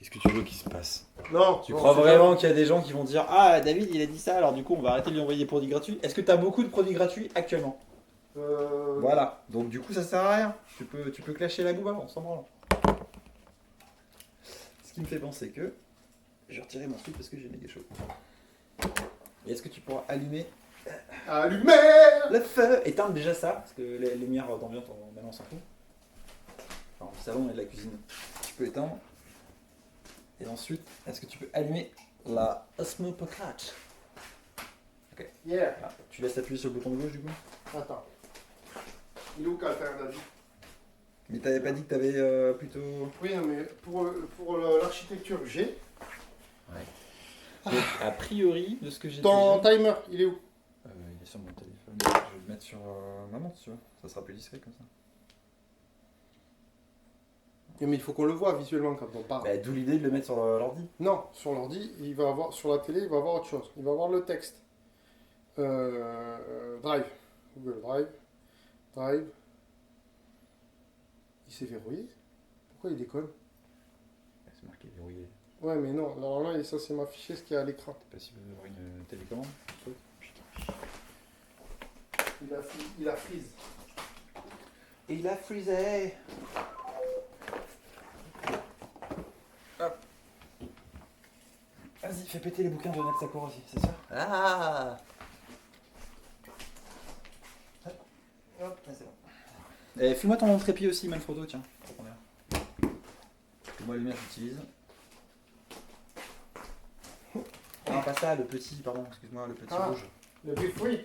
Qu'est-ce que tu veux qu'il se passe? Non. Tu non, crois c'est vraiment qu'il y a des gens qui vont dire ah David il a dit ça alors du coup on va arrêter de lui envoyer des produits gratuits? Est-ce que tu as beaucoup de produits gratuits actuellement? pas- Voilà, donc du coup ça sert à rien. Tu peux clasher la bouba, on s'en branle. Ce qui me fait penser que je vais retirer mon truc parce que j'ai mis des choses. Et est-ce que tu pourras allumer Allumez. le feu? Éteindre déjà ça, parce que les lumières d'ambiance maintenant on s'en fout. Enfin, le salon et de la cuisine, tu peux éteindre. Et ensuite, est-ce que tu peux allumer la Osmo Pocket? Yeah. Ah, tu laisses appuyer sur le bouton gauche du coup? Attends. Il est où quelqu'un, David? Mais t'avais pas dit que t'avais plutôt... Oui, non, mais pour l'architecture, j'ai. Donc, a priori, de ce que j'ai Ton déjà... timer, il est où? il est sur mon téléphone. Je vais le mettre sur ma montre, tu vois. Ça sera plus discret comme ça. Mais il faut qu'on le voit visuellement quand on parle. Bah, d'où l'idée de le mettre sur l'ordi. Non, sur l'ordi, il va avoir, sur la télé, il va avoir autre chose. Il va avoir le texte. Drive. Google Drive. Drive. Il s'est verrouillé? Pourquoi il déconne? C'est marqué verrouillé. Ouais, mais non, normalement, il est censé m'afficher ce qu'il y a à l'écran. T'es pas si vous avoir une télécommande? Il a freeze. Et il a freezé. Hop. Vas-y, fais péter les bouquins de Ronald Sakura aussi, c'est ça? Ah. Hop, c'est bon. Et file-moi ton trépied aussi, Manfrotto, tiens. File-moi le mien, j'utilise. Non, pas ça, le petit, pardon, excuse-moi, le petit rouge. Le brief free.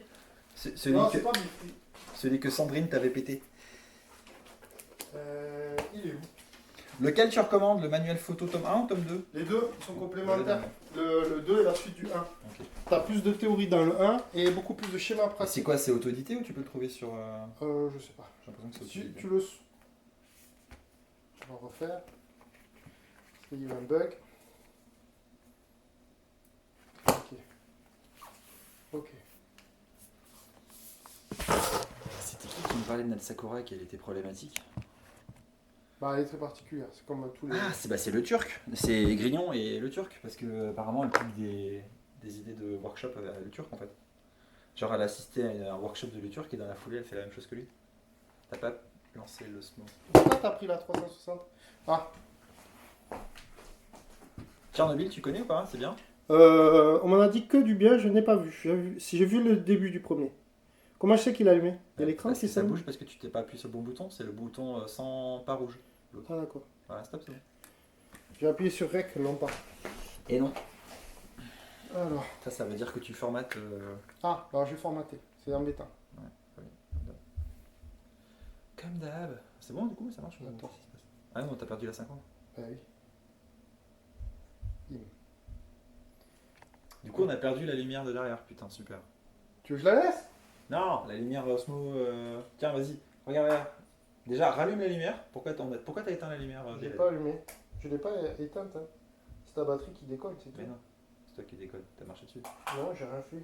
Celui, C'est pas brief free. celui que Sandrine t'avait pété. Il est où? Lequel tu recommandes, le manuel photo tome 1 ou tome 2? Les deux sont complémentaires. Le 2 est la suite du 1. Ok. T'as plus de théorie dans le 1 et beaucoup plus de schémas C'est pratiques. quoi, c'est auto-édité ou tu peux le trouver sur... Je sais pas. J'ai l'impression que c'est Si auto-édité. tu le. Je vais refaire. Parce qu'il y a eu un bug. Ok. Ok. C'était qui me parlait de Nal Sakura qu'elle était problématique? Bah, elle est très particulière. C'est comme tous les. Ah, c'est le turc. C'est Grignon et le turc. Parce que apparemment elle pique des idées de workshop avec le turc en fait. Genre elle a assisté à un workshop de le turc et dans la foulée elle fait la même chose que lui. T'as pas lancé le smoke? Pourquoi t'as pris la 360? Ah. Tchernobyl, tu connais ou pas? C'est bien. On m'en a dit que du bien, je n'ai pas vu. J'ai vu le début du premier. Comment je sais qu'il a allumé? Il y a l'écran Parce qui que ça s'allume. bouge parce que tu t'es pas appuyé sur le bon bouton. C'est le bouton sans pas rouge. Ah, d'accord. Voilà, stop, c'est bon. J'ai appuyé sur REC, non pas. Et non. Alors. Ça veut dire que tu formates. Ah, alors j'ai formaté. C'est embêtant. Comme d'hab. C'est bon du coup, ça marche ou Attends. qu'est-ce qui se passe? Ah non, t'as perdu la 50. Bah oui. Du coup, on a perdu la lumière de derrière. Putain, super. Tu veux que je la laisse? Non, la lumière Osmo. Tiens, vas-y, regarde là. Déjà, rallume la lumière. Pourquoi t'as éteint la lumière Je l'ai Violette? pas allumé. Je l'ai pas éteinte. Hein. C'est ta batterie qui décolle, c'est tout. Mais non, c'est toi qui déconne. T'as marché dessus. Non, j'ai rien fait.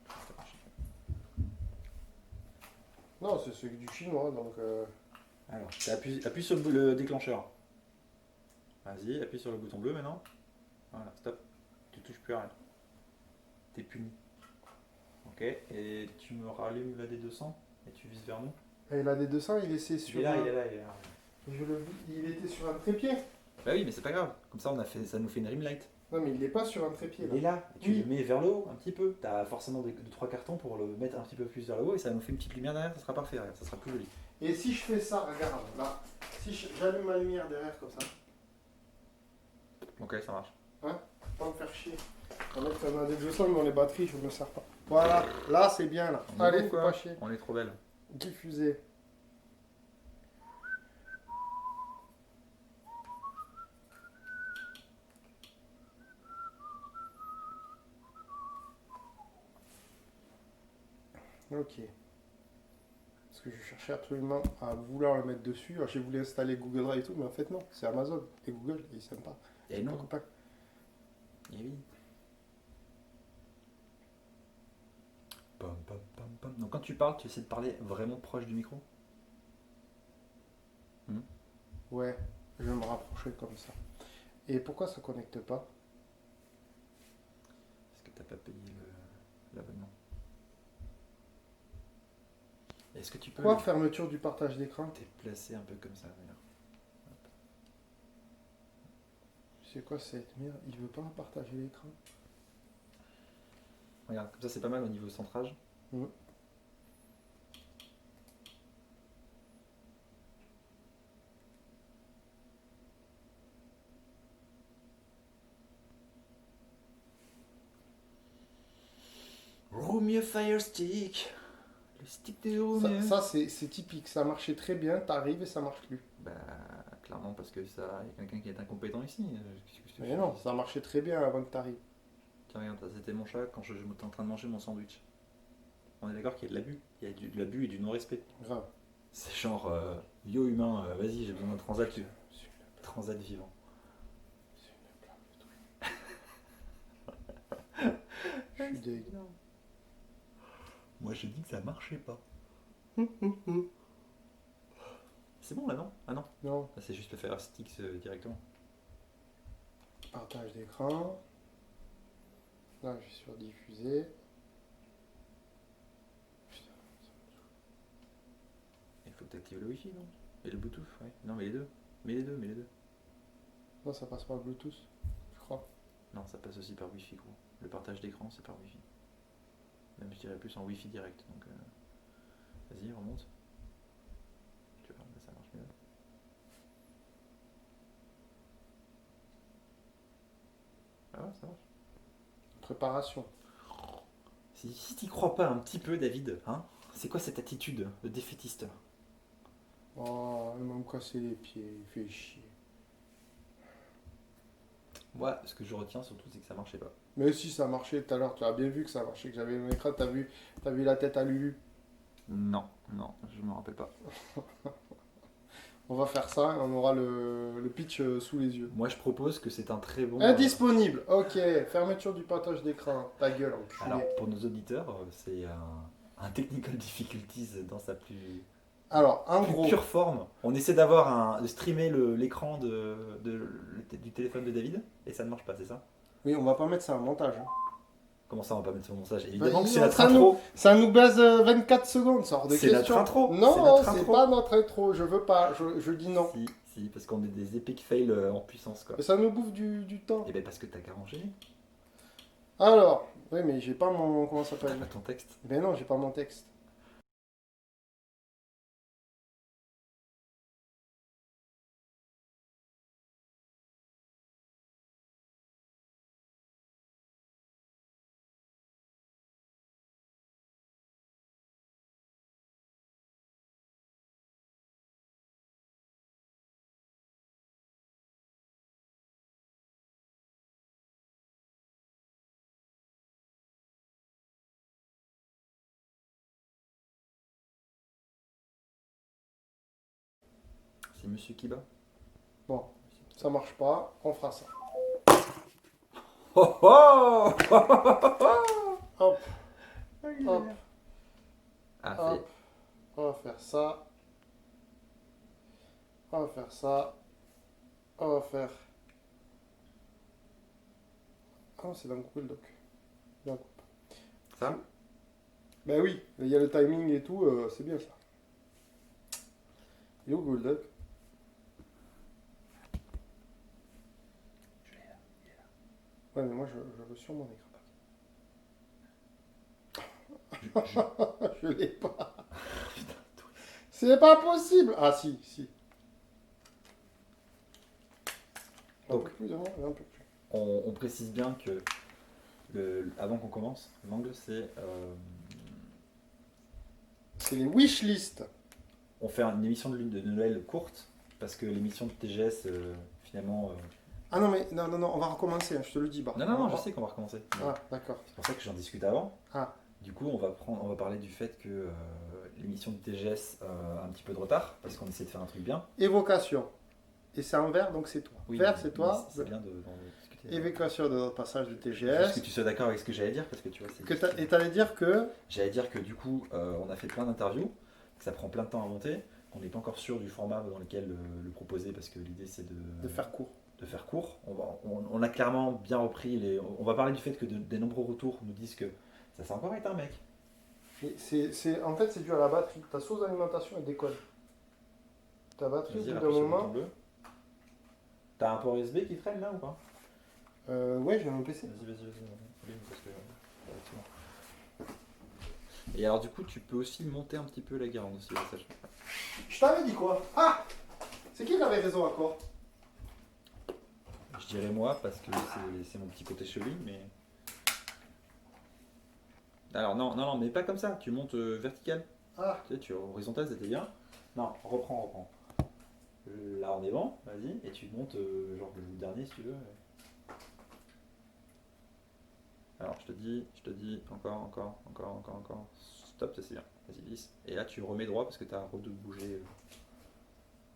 T'as marché. Non, c'est celui du chinois, donc. Alors, appuie sur le déclencheur. Vas-y, appuie sur le bouton bleu maintenant. Voilà, stop. Tu touches plus à rien. T'es puni. Ok, et tu me rallumes la D200 et tu vises vers nous. Et la D200, il est sur. Il est là, il est là, il est là. Je le vis, il était sur un trépied. Bah oui, mais c'est pas grave. Comme ça, ça nous fait une rim light. Non, mais il est pas sur un trépied. Il est là. Et tu Oui. le mets vers le haut un petit peu. T'as forcément 2-3 cartons pour le mettre un petit peu plus vers le haut et ça nous fait une petite lumière derrière. Ça sera parfait, regarde, ça sera plus joli. Et si je fais ça, regarde, là. Si j'allume ma lumière derrière comme ça, Ok, ça marche. pas me faire chier. En fait, on a des 200, mais les batteries, je me sers pas. Voilà, là c'est bien là. On est Allez, bon, faut quoi. pas chier. On est trop belle. Diffuser. Ok. Parce que je cherchais absolument à vouloir le mettre dessus. Alors j'ai voulu installer Google Drive et tout, mais en fait non, c'est Amazon. Et Google, ils s'aiment pas. Et non. Pas copains. Et oui. Pom, pom, pom, pom. Donc quand tu parles, tu essaies de parler vraiment proche du micro. Ouais, je vais me rapprocher comme ça. Et pourquoi ça connecte pas? Parce que t'as pas payé l'abonnement. Est-ce que tu peux Quoi, fermeture du partage d'écran? déplacer un peu comme ça d'ailleurs? C'est quoi cette merde? Il veut pas partager l'écran? Regarde, comme ça c'est pas mal au niveau centrage. Mhm. Romeo Fire Stick. Le stick de Ça, Romeo. ça, c'est typique, ça marchait très bien, t'arrives et ça marche plus. Bah, clairement parce que ça, y a quelqu'un qui est incompétent ici. Qu'est-ce que je te Mais fais? non, ça marchait très bien avant que t'arrives. Tiens, regarde, ça, c'était mon chat quand j'étais en train de manger mon sandwich. On est d'accord qu'il y a de l'abus. Il y a de l'abus et du non-respect. Grave. C'est genre, yo humain, vas-y, j'ai besoin d'un transat, transat vivant. Je suis deg. Moi j'ai dit que ça marchait pas. C'est bon là, non? Ah non, Non, là, c'est juste le Fire Stick directement. partage d'écran. Là, je suis sur diffuser. Il faut que tu actives le Wi-Fi, non? Et le Bluetooth, ouais. Non, mais les deux. Mais les deux, mais les deux. Non, ça passe par le Bluetooth, je crois. Non, ça passe aussi par Wi-Fi, gros. Le partage d'écran, c'est par Wi-Fi. Même je dirais plus en Wi-Fi direct. Donc, vas-y, remonte. Tu vois, là, ça marche mieux. Ah ouais, ça marche. Préparation. Si t'y crois pas un petit peu, David, hein, c'est quoi cette attitude de défaitiste? Oh, il m'a me cassé les pieds, il fait chier. Moi, ce que je retiens surtout, c'est que ça marchait pas. Mais si ça marchait tout à l'heure, tu as bien vu que ça marchait, que j'avais mon écran, t'as vu la tête à Lulu. Non, non, je me rappelle pas. On va faire ça, on aura le pitch sous les yeux. Moi, je propose que c'est un très bon. Indisponible, ok. Fermeture du partage d'écran. Ta gueule, enculé. Alors, pour nos auditeurs, c'est un technical difficulties dans sa plus, Alors, en plus gros, pure forme. On essaie de streamer l'écran du téléphone de David et ça ne marche pas, c'est ça? oui, on va pas mettre ça en montage. Hein. Comment ça, on va pas mettre sur mon message? Évidemment Bah, que c'est notre ça intro. Ça nous baise 24 secondes, ça hors de C'est question. notre intro. C'est Non, notre c'est intro. pas notre intro, je veux pas, je dis non. Si, parce qu'on est des epic fails en puissance, quoi. Mais ça nous bouffe du temps. Et ben parce que t'as qu'à ranger. Alors, oui, mais j'ai pas mon. Comment ça T'as s'appelle? pas ton texte. Ben non, j'ai pas mon texte. C'est Monsieur Kiba. Bon, ça marche pas, on fera ça. Oh oh Hop, hop, Ah, hop. On va faire ça. On va faire ça. On va faire. Ah, c'est dans Google Doc. Dans- ça. Ben oui, il y a le timing et tout, c'est bien ça. Il est où Google Doc? Ouais, mais moi je veux sur mon écran. Je l'ai pas. C'est pas possible. Ah si, si. Un Donc. peu plus, non, un peu plus. On précise bien que avant qu'on commence, l'angle c'est C'est les wishlist. on fait une émission de Noël courte parce que l'émission de TGS finalement. Ah non, mais non, non, non, on va recommencer, hein, je te le dis, Bart. Non, je sais qu'on va recommencer. Ah, d'accord. C'est pour ça que j'en discute avant. Ah. Du coup, on va parler du fait que l'émission de TGS a un petit peu de retard parce qu'on essaie de faire un truc bien. Évocation. Et c'est en vert, donc c'est toi. Oui, Vert, mais- c'est toi. mais C'est bien d'en discuter. Évocation de notre passage de Juste TGS. que tu sois d'accord avec ce que j'allais dire parce que tu vois, c'est. Et t'allais dire que. J'allais dire que du coup, on a fait plein d'interviews, que ça prend plein de temps à monter, qu'on n'est pas encore sûr du format dans lequel le proposer parce que l'idée c'est De faire court. de faire court. On a clairement bien repris les. On va parler du fait que des nombreux retours nous disent que ça s'est encore été un mec. En fait, c'est dû à la batterie. Ta source d'alimentation, elle déconne. Ta batterie, au Vas-y, bout appuie d'un sur le bouton moment. bleu. T'as un port USB qui traîne là ou pas? Ouais, j'ai mon PC. Vas-y. Allume, parce que, effectivement. Et alors du coup, tu peux aussi monter un petit peu la garde aussi. Je t'avais dit quoi? Ah! C'est qui qui avait raison encore? Je dirais moi parce que c'est mon petit côté cheville, mais. Alors non, mais pas comme ça. Tu montes vertical. Ah! Tu sais, horizontal, c'était bien. Non, reprends. Là, on est bon. Vas-y, et tu montes genre le dernier si tu veux. Alors je te dis, encore. Stop, ça c'est bien. Vas-y, lisse. Et là, tu remets droit parce que tu as de bouger.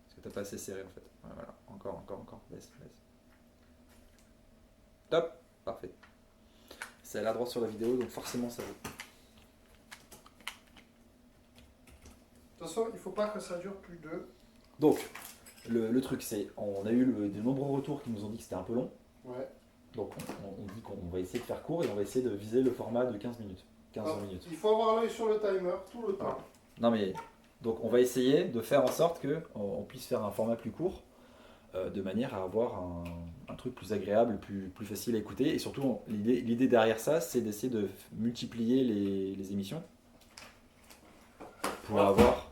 Parce que t'as pas assez serré en fait. Ouais, voilà, encore. Laisse. Top, parfait. C'est à la droite sur la vidéo, donc forcément ça vaut. De toute façon, il faut pas que ça dure plus de. Donc, le truc c'est, on a eu de nombreux retours qui nous ont dit que c'était un peu long. Ouais. Donc on dit qu'on va essayer de faire court et on va essayer de viser le format de 15 minutes. 15 minutes. Il faut avoir l'œil sur le timer tout le temps. Non mais, donc on va essayer de faire en sorte qu'on puisse faire un format plus court, de manière à avoir un truc plus agréable, plus facile à écouter. Et surtout, l'idée derrière ça, c'est d'essayer de multiplier les émissions pour avoir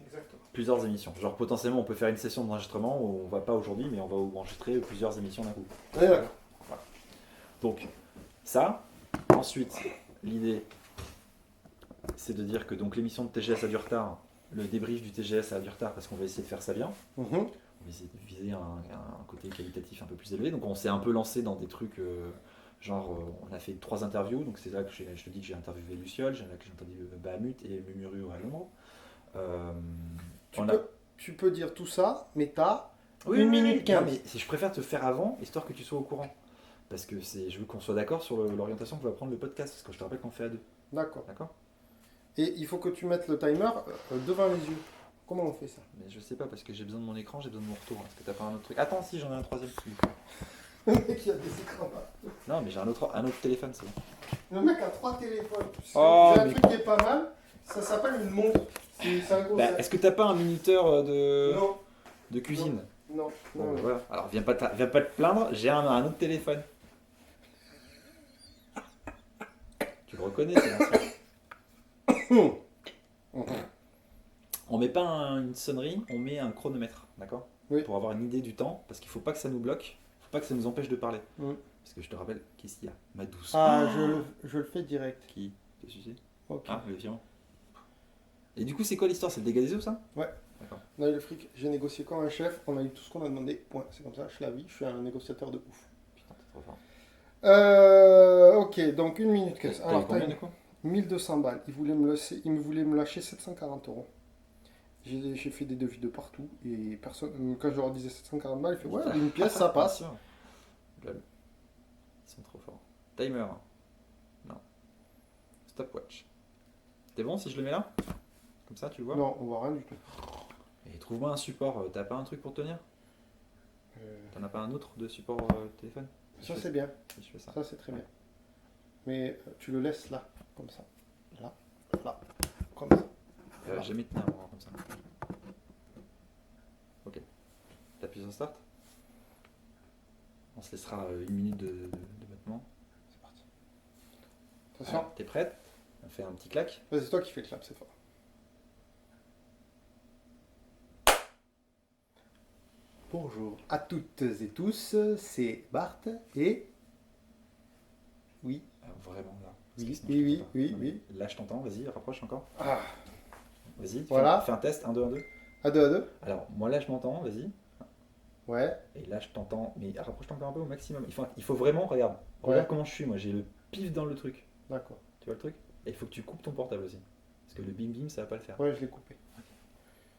Exactement. plusieurs émissions. Genre potentiellement, on peut faire une session d'enregistrement où on va pas aujourd'hui, mais on va enregistrer plusieurs émissions d'un coup. Ouais, d'accord. Voilà. Donc ça. Ensuite, l'idée, c'est de dire que donc l'émission de TGS a du retard, le débrief du TGS a du retard parce qu'on va essayer de faire ça bien. On va essayer de viser un côté qualitatif un peu plus élevé. Donc on s'est un peu lancé dans des trucs on a fait 3 interviews. Donc c'est là que je te dis que j'ai interviewé Luciole, j'ai interviewé Bahamut et Mumuru à Londres. Tu peux dire tout ça, mais t'as Oui, 1 minute 15. Non, mais je préfère te faire avant, histoire que tu sois au courant. Parce que je veux qu'on soit d'accord sur l'orientation que va prendre le podcast. Parce que je te rappelle qu'on fait à 2. D'accord. D'accord? Et il faut que tu mettes le timer devant les yeux. Comment on fait ça? Mais je sais pas, parce que j'ai besoin de mon écran, j'ai besoin de mon retour. Est-ce que t'as pas un autre truc? Attends, si, j'en ai un troisième. Le mec, il a des écrans là. Non, mais j'ai un autre téléphone, c'est bon. Le mec a 3 téléphones. Oh, j'ai un mais- truc qui est pas mal. Ça s'appelle une montre. C'est un gros. Est-ce que t'as pas un minuteur Non, de cuisine? non. Bon, voilà. Alors, viens pas te plaindre, j'ai un autre téléphone. Tu le reconnais, c'est l'ancien. On met pas une sonnerie, on met un chronomètre, d'accord? Oui. Pour avoir une idée du temps, parce qu'il faut pas que ça nous bloque, faut pas que ça nous empêche de parler. Mm. Parce que je te rappelle, qu'est-ce qu'il y a? Ma douce. Ah, je le fais direct. Qui te suicide? Ok. Ah, le fion. Et du coup, c'est quoi l'histoire? C'est le dégât des eaux, ça? Ouais. D'accord. On a eu le fric, j'ai négocié comme un chef, on a eu tout ce qu'on a demandé. Point. C'est comme ça, je la vis, je suis un négociateur de ouf. Putain, t'es trop fort. Ok, donc 1 minute 15. T'as eu Alors, combien du coup? 1200 balles. Il voulait me lâcher 740 euros. J'ai fait des devis de partout et personne. Quand je leur disais 740 balles, il fait ouais, une pièce ça passe. Bien sûr. Lol. Ils sont trop forts. Timer. Non. Stopwatch. T'es bon si je le mets là? Comme ça, tu le vois? Non, on voit rien du tout. Et trouve-moi un support. T'as pas un truc pour tenir? T'en as pas un autre de support téléphone? Ça c'est bien, Si je fais ça. ça c'est très bien. Mais tu le laisses là, comme ça. Là, comme ça. Voilà. Jamais tenir moi, comme ça. Ok. T'appuies sur Start. On se laissera 1 minute de battement. C'est parti. Attention. Ah, t'es prête? On fait un petit clac. Ouais, c'est toi qui fais le clap, c'est fort. Bonjour à toutes et tous, c'est Bart et... Oui. Vraiment là. Oui, Parce que sinon, oui, je t'entends pas. oui, Non, oui. mais là, je t'entends. Vas-y, rapproche encore. Ah, Vas-y. Voilà. Fais un test. 1, 2, 1, 2. à 2 à 2. Alors, moi là, je m'entends. Vas-y. Ouais. Et là, je t'entends. Mais rapproche-toi encore un peu au maximum. Il faut vraiment. Regarde. Ouais. Regarde comment je suis. Moi, j'ai le pif dans le truc. D'accord. Tu vois le truc? Et il faut que tu coupes ton portable aussi. Parce que le bim bim, ça va pas le faire. Ouais, je l'ai coupé.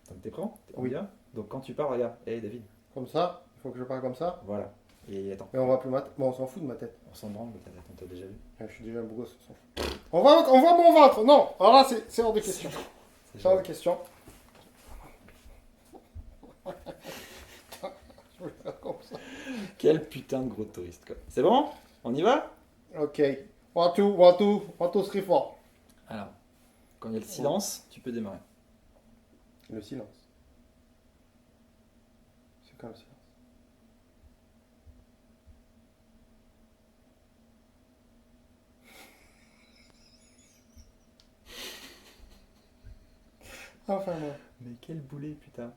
Donc, t'es prêt? On Oui. y va. Donc, quand tu parles, regarde. Hey David. Comme ça, il faut que je parle comme ça. Voilà. Et attends. Et on voit plus ma tête. Bon, on s'en fout de ma tête. On s'en branle, on t'a déjà vu. Je suis déjà un beau gosse, on s'en fout. On voit mon ventre. Non, alors là, c'est hors de question. C'est C'est hors de génial. question. Quel putain de gros touriste, quoi. C'est bon? On y va? Ok. One, two, one, two, one, two, three, four. Alors, quand il y a le silence, tu peux démarrer. Le silence. C'est quand le silence? Enfin, moi. Mais quel boulet, putain.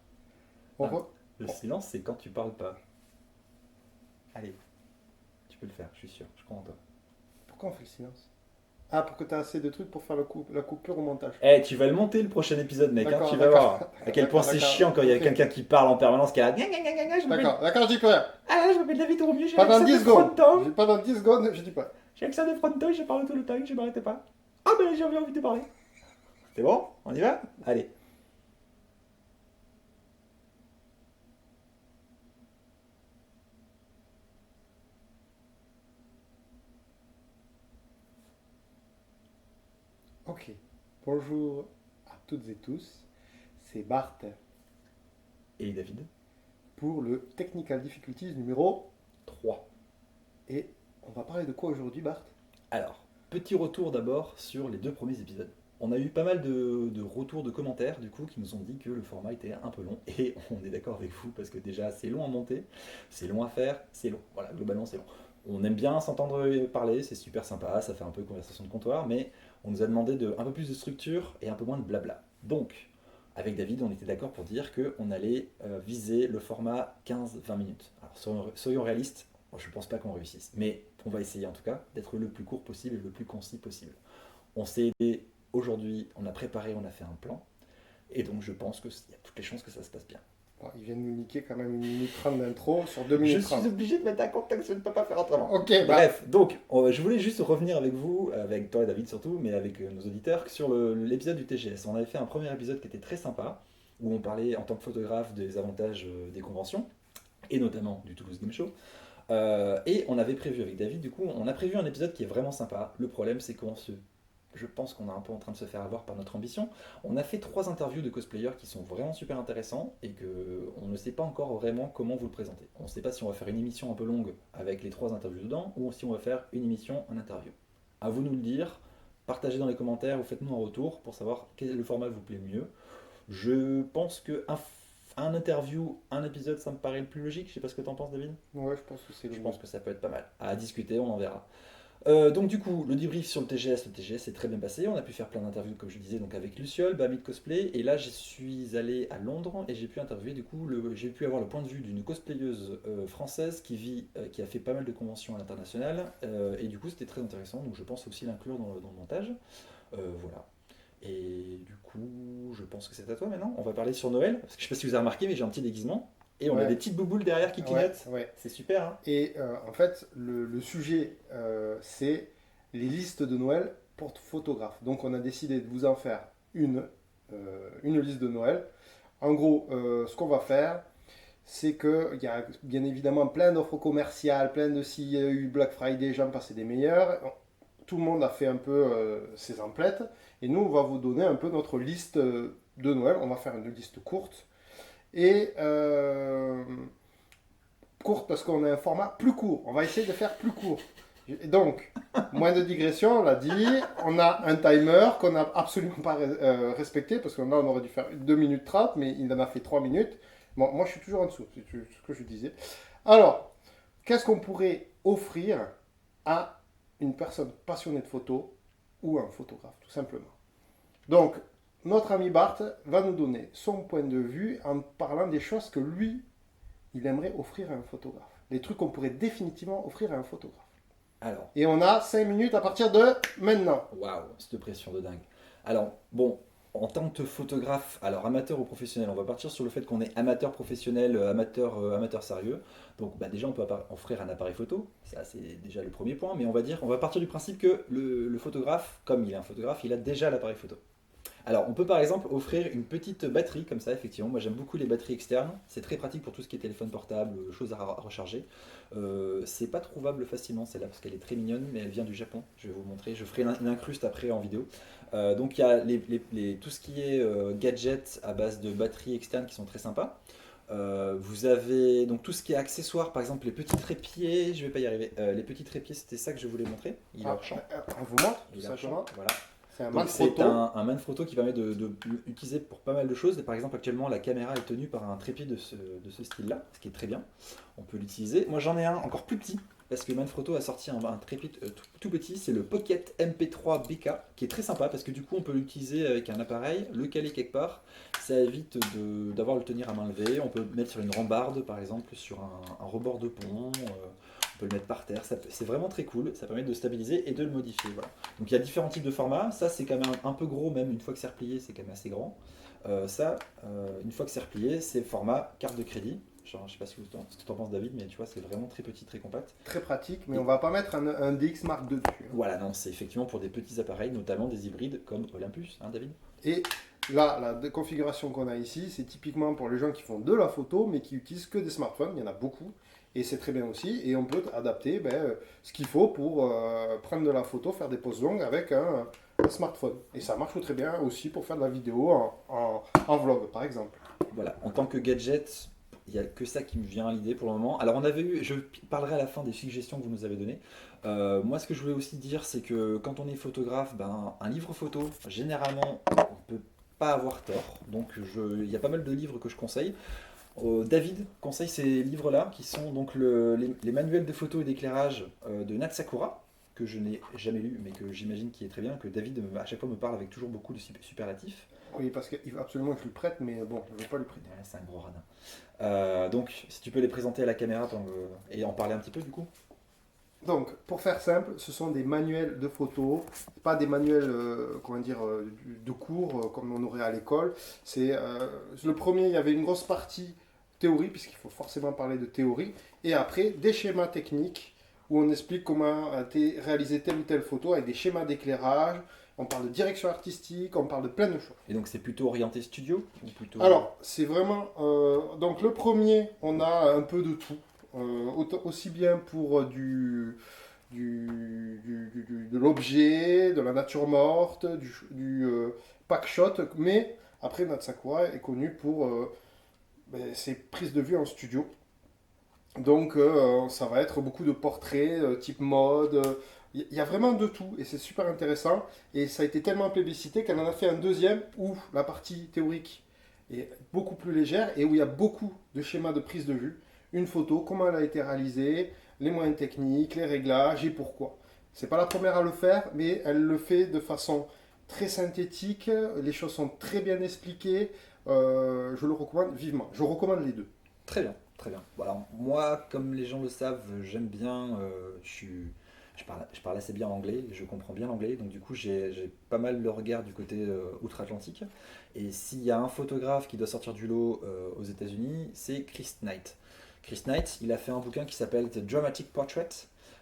On Ah. re- Le silence, c'est quand tu parles pas. Allez, tu peux le faire, je suis sûr, je crois en toi. Pourquoi on fait le silence? Ah, pour que tu as assez de trucs pour faire la coupure au montage. Eh, tu vas le monter le prochain épisode, mec, hein, D'accord, tu vas d'accord. voir à quel point c'est D'accord, chiant quand il y a ok. quelqu'un qui parle en permanence, qui a gna, gna, gna, gna, gna, je m'appelle D'accord, je dis plus rien. ah, je m'appelle David Romieux, j'ai Pendant l'accent 10 de secondes. Fronto. Pendant 10 secondes, je dis pas. J'ai l'accent de Fronto, je parle tout le temps, je m'arrête pas. Ah ben j'ai envie de parler. C'est bon? On y va? Allez. Ok. Bonjour à toutes et tous. C'est Bart Et David? pour le Technical Difficulties numéro 3. Et on va parler de quoi aujourd'hui, Bart? Alors, petit retour d'abord sur les 2 premiers épisodes. On a eu pas mal de retours de commentaires du coup qui nous ont dit que le format était un peu long et on est d'accord avec vous parce que déjà c'est long à monter, c'est long à faire, c'est long. Voilà, globalement c'est long. On aime bien s'entendre parler, c'est super sympa, ça fait un peu conversation de comptoir, mais on nous a demandé un peu plus de structure et un peu moins de blabla. Donc, avec David, on était d'accord pour dire qu'on allait viser le format 15-20 minutes. Alors soyons réalistes, je pense pas qu'on réussisse, mais on va essayer en tout cas d'être le plus court possible et le plus concis possible. On s'est aidé aujourd'hui, on a préparé, on a fait un plan, et donc je pense qu'il y a toutes les chances que ça se passe bien. Bon, il vient de nous niquer quand même 1 minute 30 d'intro sur 2 Je minutes suis 30. obligé de mettre un contexte, je ne peux pas faire autrement. Ok, bah, Bref, donc je voulais juste revenir avec vous, avec toi et David surtout, mais avec nos auditeurs, sur l'épisode du TGS. On avait fait un premier épisode qui était très sympa, où on parlait en tant que photographe des avantages des conventions, et notamment du Toulouse Game Show. Et on avait prévu avec David, du coup, on a prévu un épisode qui est vraiment sympa. Le problème, c'est je pense qu'on est un peu en train de se faire avoir par notre ambition. On a fait 3 interviews de cosplayers qui sont vraiment super intéressants et qu'on ne sait pas encore vraiment comment vous le présenter. On ne sait pas si on va faire une émission un peu longue avec les 3 interviews dedans ou si on va faire une émission en interview. À vous de nous le dire, partagez dans les commentaires ou faites-nous un retour pour savoir quel est le format vous plaît mieux. Je pense que un interview, un épisode, ça me paraît le plus logique. Je sais pas ce que t'en penses, David. ouais, je pense que c'est le Je mieux. pense que ça peut être pas mal. À discuter, on en verra. Donc du coup, le débrief sur le TGS s'est très bien passé. On a pu faire plein d'interviews, comme je disais, donc avec Luciole, Bami de Cosplay. Et là, je suis allé à Londres et j'ai pu interviewer, du coup, j'ai pu avoir le point de vue d'une cosplayeuse française qui a fait pas mal de conventions à l'international. Et du coup, c'était très intéressant. Donc je pense aussi l'inclure dans le montage. Voilà. Et du coup, je pense que c'est à toi maintenant. On va parler sur Noël. Parce que je sais pas si vous avez remarqué, mais j'ai un petit déguisement. Et on a Ouais. des petites bouboules derrière qui clignotent. Ouais. C'est super, hein. Et en fait, le sujet, c'est les listes de Noël pour photographes. Donc, on a décidé de vous en faire une liste de Noël. En gros, ce qu'on va faire, c'est qu'il y a bien évidemment plein d'offres commerciales, plein de s'il y a eu Black Friday, j'en passais des meilleurs. Tout le monde a fait un peu ses emplettes. Et nous, on va vous donner un peu notre liste de Noël. On va faire une liste courte. Et courte parce qu'on a un format plus court. On va essayer de faire plus court. Et donc, moins de digression, on l'a dit. On a un timer qu'on n'a absolument pas respecté parce que là, on aurait dû faire 2 minutes 30, mais il en a fait 3 minutes. Bon, moi, je suis toujours en dessous, c'est ce que je disais. Alors, qu'est-ce qu'on pourrait offrir à une personne passionnée de photo ou un photographe, tout simplement? Donc, notre ami Bart va nous donner son point de vue en parlant des choses que lui, il aimerait offrir à un photographe. Des trucs qu'on pourrait définitivement offrir à un photographe. Alors, Et on a 5 minutes à partir de maintenant. waouh, cette pression de dingue. Alors, bon, en tant que photographe, alors amateur ou professionnel, on va partir sur le fait qu'on est amateur professionnel, amateur sérieux. Donc, bah, déjà, on peut offrir un appareil photo. Ça, c'est déjà le premier point. Mais on va partir du principe que le photographe, comme il est un photographe, il a déjà l'appareil photo. Alors, on peut par exemple offrir une petite batterie comme ça, effectivement. Moi, j'aime beaucoup les batteries externes. C'est très pratique pour tout ce qui est téléphone portable, choses à recharger. C'est pas trouvable facilement celle-là parce qu'elle est très mignonne, mais elle vient du Japon. Je vais vous montrer. Je ferai une incruste après en vidéo. Donc, il y a tout ce qui est gadgets à base de batteries externes qui sont très sympas. Vous avez donc tout ce qui est accessoires, par exemple les petits trépieds, je vais pas y arriver. Les petits trépieds, c'était ça que je voulais montrer. Il a un champ. On vous montre tout Il a un simplement. champ, voilà. C'est un Donc c'est Manfrotto. un Manfrotto qui permet de l'utiliser pour pas mal de choses. Et par exemple, actuellement, la caméra est tenue par un trépied de ce style-là, ce qui est très bien. On peut l'utiliser. Moi, j'en ai un encore plus petit, parce que Manfrotto a sorti un trépied tout petit. C'est le Pocket MP3 BK, qui est très sympa, parce que du coup, on peut l'utiliser avec un appareil, le caler quelque part. Ça évite d'avoir le tenir à main levée. On peut le mettre sur une rambarde, par exemple, sur un rebord de pont. On peut le mettre par terre, c'est vraiment très cool, ça permet de stabiliser et de le modifier. Voilà. Donc il y a différents types de formats, ça c'est quand même un peu gros, même une fois que c'est replié, c'est quand même assez grand. Une fois que c'est replié, c'est format carte de crédit. Genre, je sais pas ce que tu en penses David, mais tu vois c'est vraiment très petit, très compact. Très pratique, mais on va pas mettre un DX Mark II dessus. Voilà, non, c'est effectivement pour des petits appareils, notamment des hybrides comme Olympus, hein David. Et là, la configuration qu'on a ici, c'est typiquement pour les gens qui font de la photo, mais qui utilisent que des smartphones, il y en a beaucoup. Et c'est très bien aussi, et on peut adapter ce qu'il faut pour prendre de la photo, faire des poses longues avec un smartphone. Et ça marche très bien aussi pour faire de la vidéo en vlog, par exemple. Voilà, en tant que gadget, il n'y a que ça qui me vient à l'idée pour le moment. Alors on avait eu, je parlerai à la fin des suggestions que vous nous avez données. Moi ce que je voulais aussi dire, c'est que quand on est photographe, un livre photo, généralement, on peut pas avoir tort. Donc il y a pas mal de livres que je conseille. David conseille ces livres-là, qui sont donc les manuels de photo et d'éclairage de Nat Sakura, que je n'ai jamais lu, mais que j'imagine qui est très bien, que David à chaque fois me parle avec toujours beaucoup de superlatifs. Oui, parce qu'il faut absolument que je le prête, mais bon, je ne vais pas le prêter. Ouais, c'est un gros radin. Donc, si tu peux les présenter à la caméra et en parler un petit peu du coup. Donc, pour faire simple, ce sont des manuels de photo, pas des manuels, de cours comme on aurait à l'école. C'est le premier, il y avait une grosse partie théorie, puisqu'il faut forcément parler de théorie, et après des schémas techniques où on explique comment réaliser telle ou telle photo avec des schémas d'éclairage. On parle de direction artistique, on parle de plein de choses. Et donc, c'est plutôt orienté studio ou plutôt... Alors, c'est vraiment. Donc, le premier, on a un peu de tout. Aussi bien pour de l'objet, de la nature morte, du pack shot, mais après Nat Sakura est connu pour ses prises de vue en studio. Donc ça va être beaucoup de portraits type mode. Il y a vraiment de tout et c'est super intéressant. Et ça a été tellement plébiscité qu'elle en a fait un deuxième où la partie théorique est beaucoup plus légère et où il y a beaucoup de schémas de prise de vue. Une photo, comment elle a été réalisée, les moyens techniques, les réglages et pourquoi. C'est pas la première à le faire, mais elle le fait de façon très synthétique. Les choses sont très bien expliquées. Je le recommande vivement. Je recommande les deux. Très bien, très bien. Bon, alors, moi, comme les gens le savent, j'aime bien... je parle assez bien anglais, je comprends bien l'anglais, donc du coup j'ai pas mal le regard du côté outre-Atlantique. Et s'il y a un photographe qui doit sortir du lot aux États-Unis, c'est Chris Knight. Chris Knight, il a fait un bouquin qui s'appelle The Dramatic Portrait.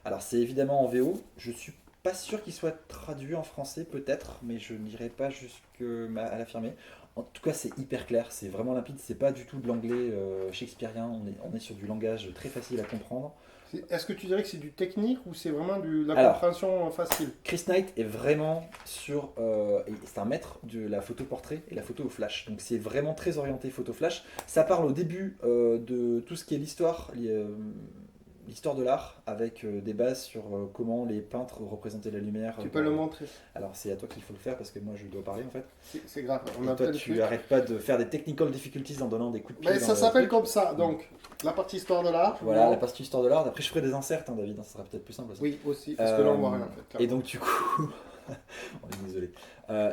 Alors c'est évidemment en VO, je suis pas sûr qu'il soit traduit en français peut-être, mais je n'irai pas jusqu'à l'affirmer. En tout cas c'est hyper clair, c'est vraiment limpide, c'est pas du tout de l'anglais shakespearien, on est sur du langage très facile à comprendre. Est-ce que tu dirais que c'est du technique ou c'est vraiment de la Alors, compréhension facile? Chris Knight est vraiment sur. C'est un maître de la photo portrait et la photo au flash. Donc c'est vraiment très orienté photo flash. Ça parle au début de tout ce qui est l'histoire de l'art, avec des bases sur comment les peintres représentaient la lumière. Tu peux le montrer. Alors c'est à toi qu'il faut le faire parce que moi je dois parler en fait. C'est grave. On Et a toi plein de tu trucs. arrêtes pas de faire des technical difficulties en donnant des coups de pied. Mais dans ça le s'appelle truc. comme ça. Donc, la partie histoire de l'art. Voilà, bon. la partie histoire de l'art. Après je ferai des inserts, hein, David, hein, ça sera peut-être plus simple aussi. Oui, aussi. Parce que là, on voit rien en fait. Et clairement. donc du coup, on est désolé.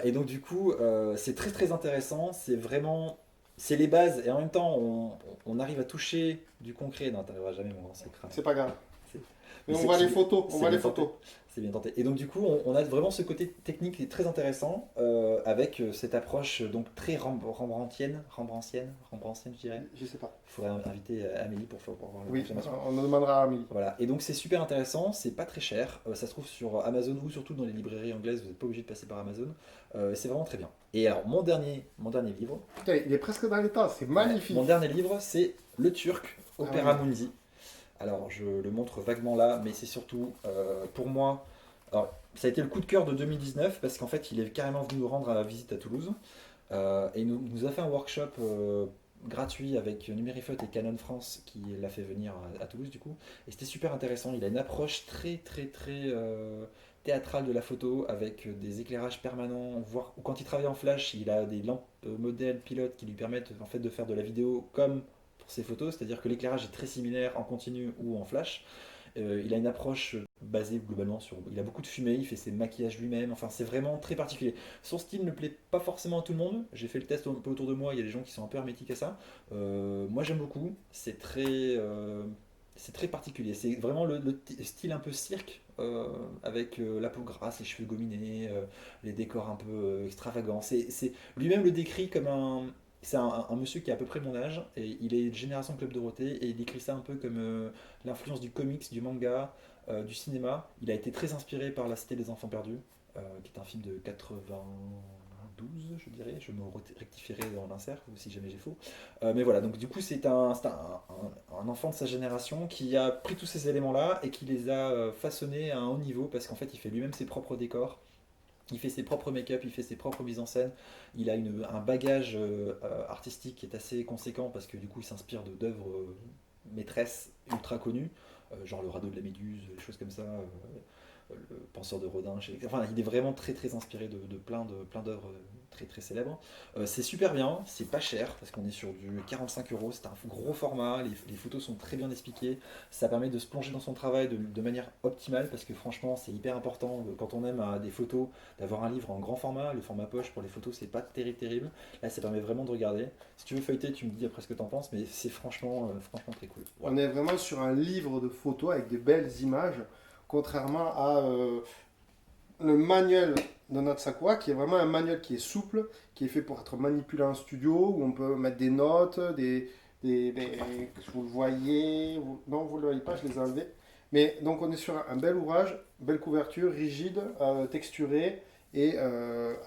Et donc du coup, c'est très très intéressant. C'est les bases et en même temps, on arrive à toucher du concret. Non, t'arriveras jamais, mon grand, c'est crade. C'est pas grave. C'est- Mais Mais on c'est- voit les c'est- photos. On c'est voit les bien tenté. photos. C'est bien tenté. Et donc du coup, on a vraiment ce côté technique qui est très intéressant avec cette approche donc très rembrandtienne, je dirais. Je sais pas. Il faudrait inviter Amélie pour voir la Oui, confirmation. on en demandera à Amélie. Voilà, et donc c'est super intéressant, c'est pas très cher, ça se trouve sur Amazon ou surtout dans les librairies anglaises, vous n'êtes pas obligé de passer par Amazon, c'est vraiment très bien. Et alors mon dernier livre, Putain, il est presque dans les temps. C'est magnifique. mon dernier livre c'est Le Turc, Opera Ah oui. Mundi. Alors je le montre vaguement là, mais c'est surtout pour moi, alors ça a été le coup de cœur de 2019 parce qu'en fait il est carrément venu nous rendre à la visite à Toulouse et nous a fait un workshop gratuit avec Numériphot et Canon France qui l'a fait venir à Toulouse du coup. Et c'était super intéressant. Il a une approche très théâtrale de la photo avec des éclairages permanents. Voire, quand il travaille en flash, il a des lampes modèles pilotes qui lui permettent en fait de faire de la vidéo comme pour ses photos, c'est-à-dire que l'éclairage est très similaire en continu ou en flash. Il a une approche basée globalement sur. Il a beaucoup de fumée, il fait ses maquillages lui-même, enfin c'est vraiment très particulier. Son style ne plaît pas forcément à tout le monde, j'ai fait le test un peu autour de moi, il y a des gens qui sont un peu hermétiques à ça. Moi j'aime beaucoup, c'est très particulier, c'est vraiment style un peu cirque, avec la peau grasse, les cheveux gominés, les décors un peu extravagants. Lui-même le décrit comme un. C'est un monsieur qui a à peu près mon âge, et il est de génération Club Dorothée, et il décrit ça un peu comme l'influence du comics, du manga, du cinéma. Il a été très inspiré par La Cité des Enfants Perdus, qui est un film de 92, je dirais. Je me rectifierai dans l'insert, ou si jamais j'ai faux. Mais voilà, donc du coup, c'est un enfant de sa génération qui a pris tous ces éléments-là et qui les a façonnés à un haut niveau, parce qu'en fait, il fait lui-même ses propres décors. Il fait ses propres make-up, il fait ses propres mises en scène. Il a un bagage artistique qui est assez conséquent parce que du coup il s'inspire d'œuvres maîtresses ultra connues, genre le radeau de la Méduse, des choses comme ça, le penseur de Rodin. Enfin, il est vraiment très inspiré de plein d'œuvres très célèbres. C'est super bien, c'est pas cher parce qu'on est sur du 45 euros. C'est un gros format, les photos sont très bien expliquées. Ça permet de se plonger dans son travail de manière optimale parce que franchement, c'est hyper important quand on aime des photos d'avoir un livre en grand format. Le format poche pour les photos, c'est pas terrible. Là, ça permet vraiment de regarder. Si tu veux feuilleter, tu me dis après ce que t'en penses, mais c'est franchement très cool. On Voilà. est vraiment sur un livre de photos avec des belles images, contrairement à le manuel de notre Sakura, qui est vraiment un manuel qui est souple, qui est fait pour être manipulé en studio, où on peut mettre des notes, vous le voyez, non, vous ne le voyez pas, je les ai enlevés. Mais donc on est sur un bel ouvrage, belle couverture, rigide, texturée, et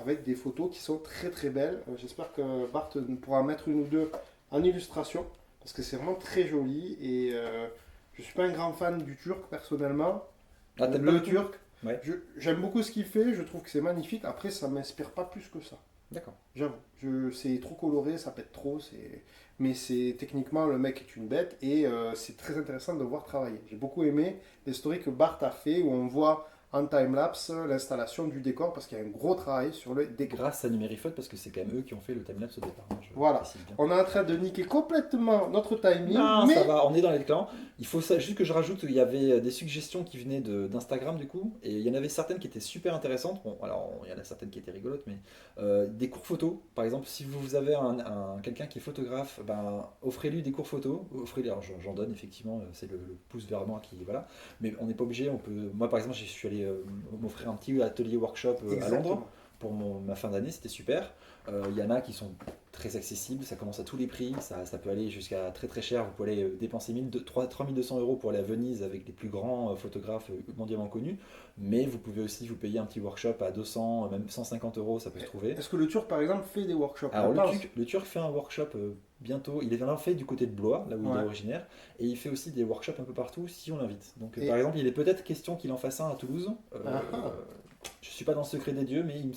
avec des photos qui sont très belles. J'espère que Bart pourra mettre une ou deux en illustration, parce que c'est vraiment très joli, et je ne suis pas un grand fan du turc personnellement. Ah, t'aimes pas Le du tout? turc, Ouais, j'aime beaucoup ce qu'il fait, je trouve que c'est magnifique. Après, ça m'inspire pas plus que ça. d'accord. J'avoue. C'est trop coloré, ça pète trop. Mais c'est techniquement, le mec est une bête et c'est très intéressant de le voir travailler. J'ai beaucoup aimé les stories que Bart a fait où on voit en time-lapse l'installation du décor parce qu'il y a un gros travail sur le décor. Grâce à Numériphone, parce que c'est quand même eux qui ont fait le timelapse au départ, hein, je Voilà. précise bien. On est en train de niquer complètement notre timing, Non, mais ça va, on est dans les clans. Il faut ça, juste que je rajoute, il y avait des suggestions qui venaient d'Instagram du coup, et il y en avait certaines qui étaient super intéressantes. Bon, alors il y en a certaines qui étaient rigolotes, mais des cours photos, par exemple, si vous avez quelqu'un qui est photographe, ben, offrez-lui des cours photos. Offrez-lui, alors j'en donne effectivement, c'est le pouce vers moi qui, voilà, mais on n'est pas obligé. Moi par exemple, je suis allé m'offrir un petit atelier workshop à Londres exactement. pour ma fin d'année, c'était super. Il y en a qui sont très accessibles, ça commence à tous les prix, ça peut aller jusqu'à très cher. Vous pouvez aller dépenser 3200 euros pour aller à Venise avec les plus grands photographes mondialement connus, mais vous pouvez aussi vous payer un petit workshop à 200, même 150 euros, ça peut se trouver. Est-ce que le Turc, par exemple, fait des workshops? Alors Je pense. le Turc fait un workshop bientôt, il est maintenant fait du côté de Blois, là où il est Ouais. originaire, et il fait aussi des workshops un peu partout si on l'invite. Donc Et par exemple, il est peut-être question qu'il en fasse un à Toulouse. ah, ah. Je suis pas dans le secret des dieux, mais il me